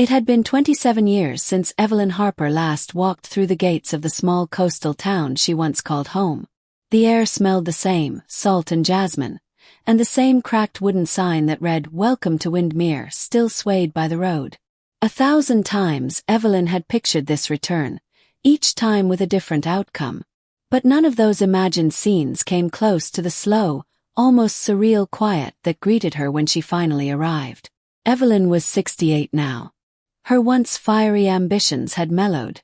It had been 27 years since Evelyn Harper last walked through the gates of the small coastal town she once called home. The air smelled the same, salt and jasmine, and the same cracked wooden sign that read "Welcome to Windermere" still swayed by the road. 1,000 times Evelyn had pictured this return, each time with a different outcome. But none of those imagined scenes came close to the slow, almost surreal quiet that greeted her when she finally arrived. Evelyn was 68 now. Her once fiery ambitions had mellowed,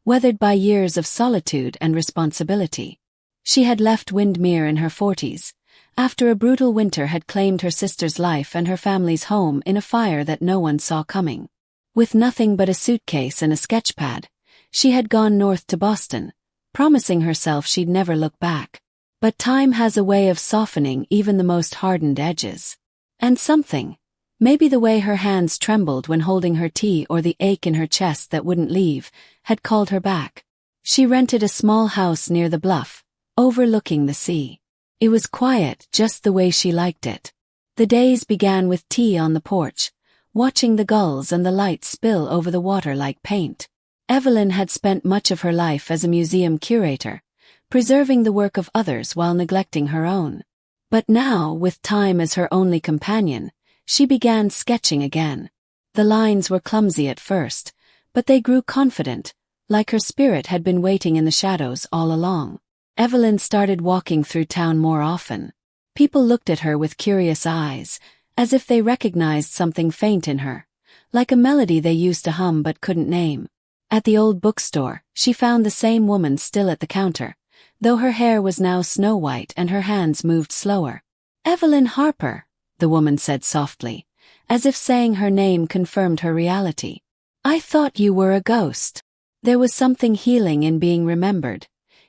weathered by years of solitude and responsibility. She had left Windermere in her 40s, after a brutal winter had claimed her sister's life and her family's home in a fire that no one saw coming. With nothing but a suitcase and a sketchpad, she had gone north to Boston, promising herself she'd never look back. But time has a way of softening even the most hardened edges. And something, maybe the way her hands trembled when holding her tea or the ache in her chest that wouldn't leave, had called her back. She rented a small house near the bluff, overlooking the sea. It was quiet just the way she liked it. The days began with tea on the porch, watching the gulls and the light spill over the water like paint. Evelyn had spent much of her life as a museum curator, preserving the work of others while neglecting her own. But now, with time as her only companion, she began sketching again. The lines were clumsy at first, but they grew confident, like her spirit had been waiting in the shadows all along. Evelyn started walking through town more often. People looked at her with curious eyes, as if they recognized something faint in her, like a melody they used to hum but couldn't name. At the old bookstore, she found the same woman still at the counter, though her hair was now snow-white and her hands moved slower. "Evelyn Harper," the woman said softly, as if saying her name confirmed her reality. "I thought you were a ghost." There was something healing in being remembered,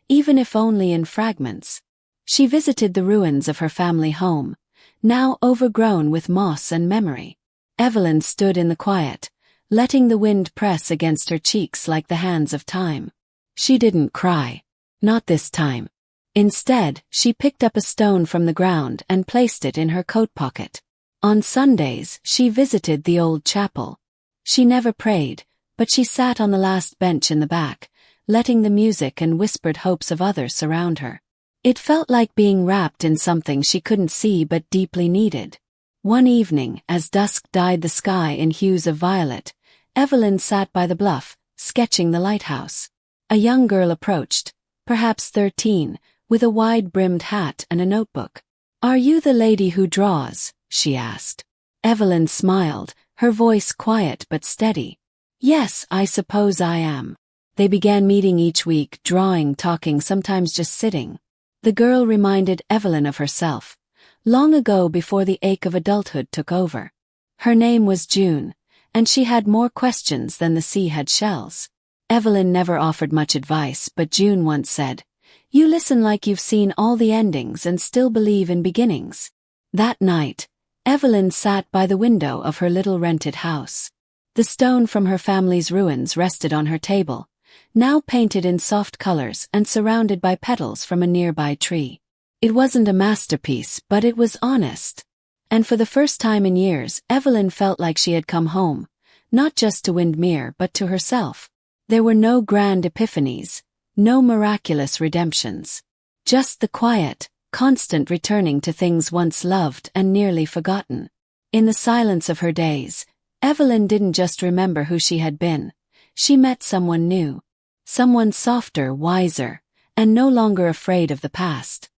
even if only in fragments. She visited the ruins of her family home, now overgrown with moss and memory. Evelyn stood in the quiet, letting the wind press against her cheeks like the hands of time. She didn't cry. Not this time. Instead, she picked up a stone from the ground and placed it in her coat pocket. On Sundays, she visited the old chapel. She never prayed, but she sat on the last bench in the back, letting the music and whispered hopes of others surround her. It felt like being wrapped in something she couldn't see but deeply needed. One evening, as dusk dyed the sky in hues of violet, Evelyn sat by the bluff, sketching the lighthouse. A young girl approached, perhaps 13, with a wide-brimmed hat and a notebook. "Are you the lady who draws?" she asked. Evelyn smiled, her voice quiet but steady. "Yes, I suppose I am." They began meeting each week, drawing, talking, sometimes just sitting. The girl reminded Evelyn of herself, long ago before the ache of adulthood took over. Her name was June, and she had more questions than the sea had shells. Evelyn never offered much advice, but June once said, "You listen like you've seen all the endings and still believe in beginnings." That night, Evelyn sat by the window of her little rented house. The stone from her family's ruins rested on her table, now painted in soft colors and surrounded by petals from a nearby tree. It wasn't a masterpiece, but it was honest. And for the first time in years, Evelyn felt like she had come home, not just to Windermere but to herself. There were no grand epiphanies, no miraculous redemptions. Just the quiet, constant returning to things once loved and nearly forgotten. In the silence of her days, Evelyn didn't just remember who she had been. She met someone new. Someone softer, wiser, and no longer afraid of the past.